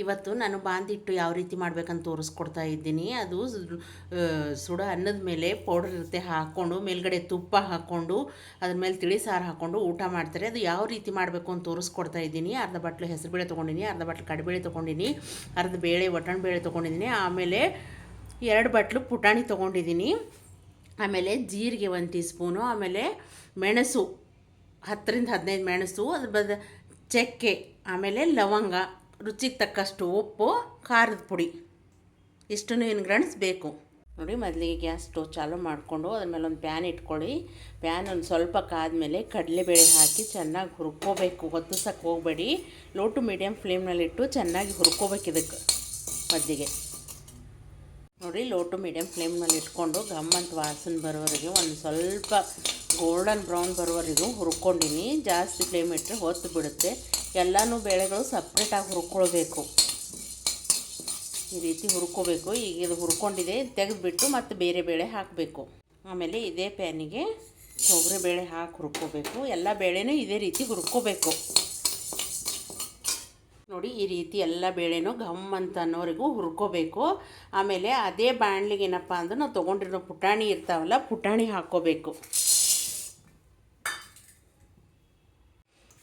ಇವತ್ತು ನಾನು ಬಾಂದಿಟ್ಟು ಯಾವ ರೀತಿ ಮಾಡ್ಬೇಕಂತ ತೋರಿಸ್ಕೊಡ್ತಾ ಇದ್ದೀನಿ. ಅದು ಸುಡ ಅನ್ನದ ಮೇಲೆ ಪೌಡರ್ ಇರುತ್ತೆ ಹಾಕ್ಕೊಂಡು ಮೇಲ್ಗಡೆ ತುಪ್ಪ ಹಾಕ್ಕೊಂಡು ಅದ್ರ ಮೇಲೆ ತಿಳಿ ಸಾರು ಹಾಕ್ಕೊಂಡು ಊಟ ಮಾಡ್ತಾರೆ. ಅದು ಯಾವ ರೀತಿ ಮಾಡಬೇಕು ಅಂತ ತೋರಿಸ್ಕೊಡ್ತಾ ಇದ್ದೀನಿ. ಅರ್ಧ ಬಟ್ಲು ಹೆಸರುಬೇಳೆ ತೊಗೊಂಡಿನಿ, ಅರ್ಧ ಬಟ್ಲು ಕಡಲೆಬೇಳೆ ತೊಗೊಂಡಿನಿ, ಅರ್ಧ ಬೇಳೆ ಒಟ್ಟಣ ಬೇಳೆ ತೊಗೊಂಡಿದ್ದೀನಿ, ಆಮೇಲೆ 2 ಬಟ್ಲು ಪುಟಾಣಿ ತೊಗೊಂಡಿದ್ದೀನಿ, ಆಮೇಲೆ ಜೀರಿಗೆ 1 ಟೀ ಸ್ಪೂನು, ಆಮೇಲೆ ಮೆಣಸು 10ರಿಂದ 15 ಮೆಣಸು, ಅದ್ರ ಚಕ್ಕೆ, ಆಮೇಲೆ ಲವಂಗ, ರುಚಿಗೆ ತಕ್ಕಷ್ಟು ಉಪ್ಪು, ಖಾರದ ಪುಡಿ, ಇಷ್ಟನ್ನು ಇಂಗ್ರೀಡಿಯೆಂಟ್ಸ್ ಬೇಕು ನೋಡಿ. ಮೊದಲಿಗೆ ಗ್ಯಾಸ್ ಸ್ಟವ್ ಚಾಲೂ ಮಾಡಿಕೊಂಡು ಅದ್ರ ಮೇಲೆ ಒಂದು ಪ್ಯಾನ್ ಇಟ್ಕೊಳ್ಳಿ. ಪ್ಯಾನ್ ಒಂದು ಸ್ವಲ್ಪ ಕಾದ್ಮೇಲೆ ಕಡಲೆಬೇಳೆ ಹಾಕಿ ಚೆನ್ನಾಗಿ ಹುರ್ಕೋಬೇಕು. ಹೊತ್ತಿಸಕ್ಕೆ ಹೋಗಬೇಡಿ, ಲೋ ಟು ಮೀಡಿಯಮ್ ಫ್ಲೇಮ್ನಲ್ಲಿಟ್ಟು ಚೆನ್ನಾಗಿ ಹುರ್ಕೋಬೇಕು. ಇದಕ್ಕೆ ಮೊದಲಿಗೆ ನೋಡಿ, ಲೋ ಟು ಮೀಡಿಯಮ್ ಫ್ಲೇಮ್ನಲ್ಲಿ ಇಟ್ಕೊಂಡು ಗಮ್ಮಂತ ವಾಸನೆ ಬರೋವರೆಗೆ ಒಂದು ಸ್ವಲ್ಪ ಗೋಲ್ಡನ್ ಬ್ರೌನ್ ಬರೋವರೆಗೂ ಹುರ್ಕೊಂಡಿನಿ. ಜಾಸ್ತಿ ಫ್ಲೇಮ್ ಇಟ್ಟರೆ ಹೊತ್ತು ಬಿಡುತ್ತೆ. ಎಲ್ಲನೂ ಬೇಳೆಗಳು ಸಪ್ರೇಟಾಗಿ ಹುರ್ಕೊಳ್ಬೇಕು. ಈ ರೀತಿ ಹುರ್ಕೋಬೇಕು. ಈಗ ಇದು ಹುರ್ಕೊಂಡಿದೆ, ತೆಗೆದುಬಿಟ್ಟು ಮತ್ತು ಬೇರೆ ಬೇಳೆ ಹಾಕಬೇಕು. ಆಮೇಲೆ ಇದೇ ಪ್ಯಾನಿಗೆ ತೊಗರಿಬೇಳೆ ಹಾಕಿ ಹುರ್ಕೋಬೇಕು. ಎಲ್ಲ ಬೇಳೆನೂ ಇದೇ ರೀತಿ ಹುರ್ಕೋಬೇಕು ನೋಡಿ. ಈ ರೀತಿ ಎಲ್ಲ ಬೇಳೆನೂ ಘಮ್ ಅಂತ ಅನ್ನೋವರೆಗೂ ಹುರ್ಕೋಬೇಕು. ಆಮೇಲೆ ಅದೇ ಬಾಣಲಿಗೆ ಏನಪ್ಪ ಅಂದ್ರೆ ನಾವು ತೊಗೊಂಡಿರೋ ಪುಟಾಣಿ ಇರ್ತಾವಲ್ಲ, ಪುಟಾಣಿ ಹಾಕ್ಕೋಬೇಕು.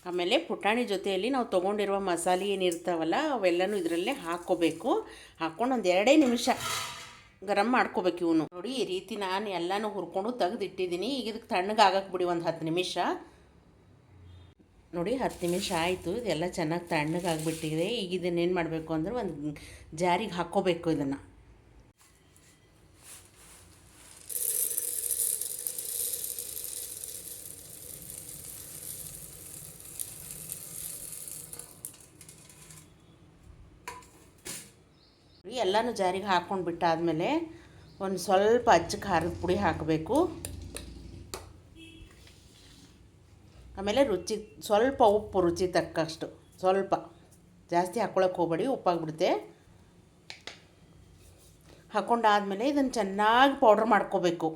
ಆಮೇಲೆ ಪುಟಾಣಿ ಜೊತೆಯಲ್ಲಿ ನಾವು ತೊಗೊಂಡಿರುವ ಮಸಾಲೆ ಏನಿರ್ತಾವಲ್ಲ ಅವೆಲ್ಲನೂ ಇದರಲ್ಲೇ ಹಾಕ್ಕೋಬೇಕು. ಹಾಕ್ಕೊಂಡು ಒಂದು 2 ನಿಮಿಷ ಗರಂ ಮಾಡ್ಕೋಬೇಕು ಇವನು ನೋಡಿ. ಈ ರೀತಿ ನಾನು ಎಲ್ಲನೂ ಹುರ್ಕೊಂಡು ತೆಗೆದಿಟ್ಟಿದ್ದೀನಿ. ಈಗ ಇದಕ್ಕೆ ತಣ್ಣಗಾಗಕ್ಕೆ ಬಿಡಿ ಒಂದು 10 ನಿಮಿಷ ನೋಡಿ. 10 ನಿಮಿಷ ಆಯಿತು. ಇದೆಲ್ಲ ಚೆನ್ನಾಗಿ ತಣ್ಣಗಾಗ್ಬಿಟ್ಟಿದೆ. ಈಗ ಇದನ್ನೇನು ಮಾಡಬೇಕು ಅಂದ್ರೆ ಒಂದು ಜಾರಿಗೆ ಹಾಕ್ಕೋಬೇಕು. ಇದನ್ನು ಎಲ್ಲನೂ ಜಾರಿಗೆ ಹಾಕ್ಕೊಂಡು ಬಿಟ್ಟಾದಮೇಲೆ ಒಂದು ಸ್ವಲ್ಪ ಅಚ್ಚ ಖಾರದ ಪುಡಿ ಹಾಕಬೇಕು. ಆಮೇಲೆ ಸ್ವಲ್ಪ ಉಪ್ಪು, ರುಚಿ ತಕ್ಕಷ್ಟು ಸ್ವಲ್ಪ, ಜಾಸ್ತಿ ಹಾಕ್ಕೊಳಕ್ಕೆ ಹೋಗಬೇಡಿ, ಉಪ್ಪಾಗ್ಬಿಡುತ್ತೆ. ಹಾಕ್ಕೊಂಡಾದಮೇಲೆ ಇದನ್ನು ಚೆನ್ನಾಗಿ ಪೌಡ್ರ್ ಮಾಡ್ಕೋಬೇಕು.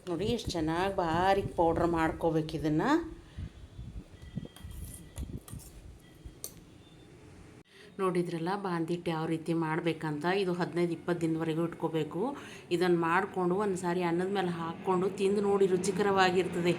ನೋಡಿ ಎಷ್ಟು ಚೆನ್ನಾಗಿ ಬಾರೀಕ್ ಪೌಡ್ರ್ ಮಾಡ್ಕೋಬೇಕು. ಇದನ್ನು ನೋಡಿದ್ರಲ್ಲ ಬಾಂದಿಟ್ಟು ಯಾವ ರೀತಿ ಮಾಡಬೇಕಂತ. ಇದು 15-20 ದಿನದವರೆಗೂ ಇಟ್ಕೋಬೇಕು. ಇದನ್ನು ಮಾಡಿಕೊಂಡು ಒಂದು ಸಾರಿ ಅನ್ನದ ಮೇಲೆ ಹಾಕ್ಕೊಂಡು ತಿಂದು ನೋಡಿ, ರುಚಿಕರವಾಗಿರ್ತದೆ.